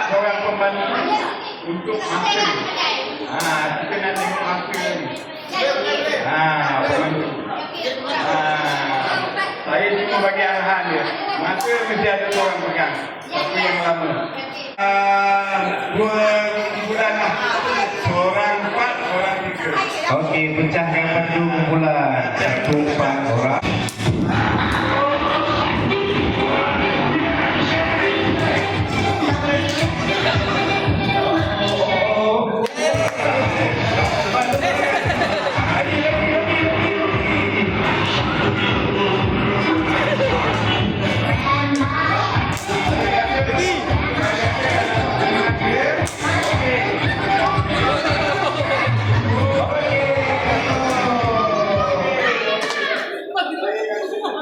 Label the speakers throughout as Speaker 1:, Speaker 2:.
Speaker 1: seorang pembantu untuk masa. Kita nak tengok masa ni. Pembantu. Saya cuma bagi arahan dia. Masa mesti ada seorang pegang. Siapa yang lama. 2 bulan lah. Seorang 4, seorang 3.
Speaker 2: Okey, pecahkan pandu kumpulan. 1, 4 orang.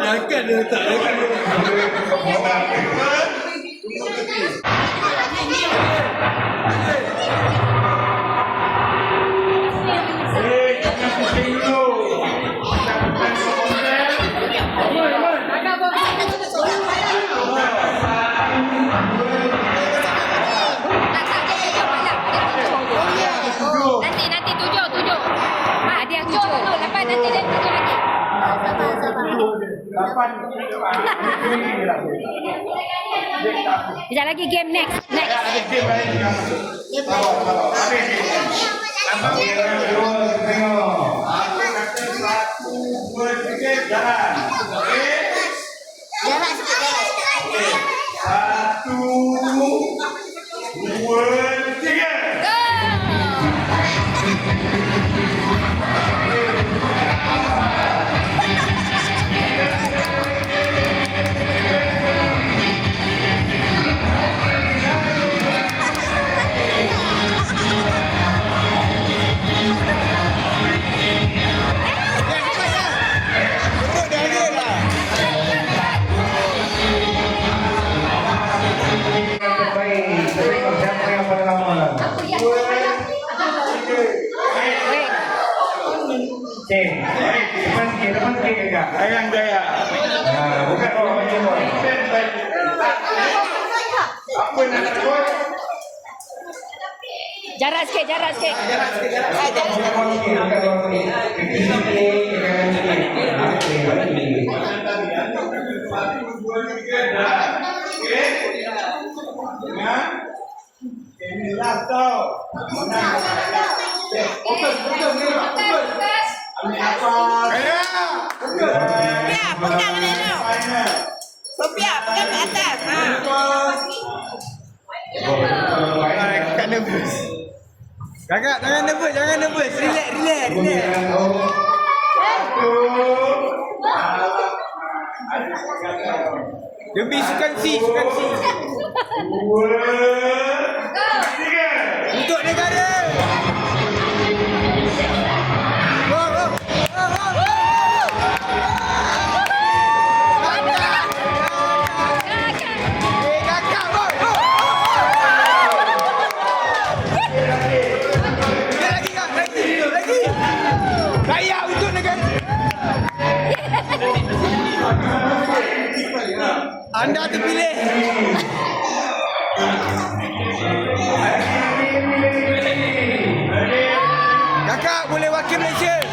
Speaker 3: Nanti 7. Dia 7. Lepas nanti dia 7 lagi. Sekejap lagi game next.
Speaker 4: Jarak sikit.
Speaker 1: 1, 2, 3. Depan sikit kakak. Ayang Jaya. Bukan orang macam ni. Apa nak takut?
Speaker 3: Jarak sikit.
Speaker 1: Ini last tau. Fokus. Ambil nafas.
Speaker 4: Pegang ni tau. Sophia, pegang ke atas.
Speaker 5: Kakak nervous. Kakak jangan nervous. Relax. Lebih sukansi.
Speaker 1: 2, 3.
Speaker 5: Untuk negara. Raya untuk negara. Anda terpilih. Kakak boleh wakil Malaysia.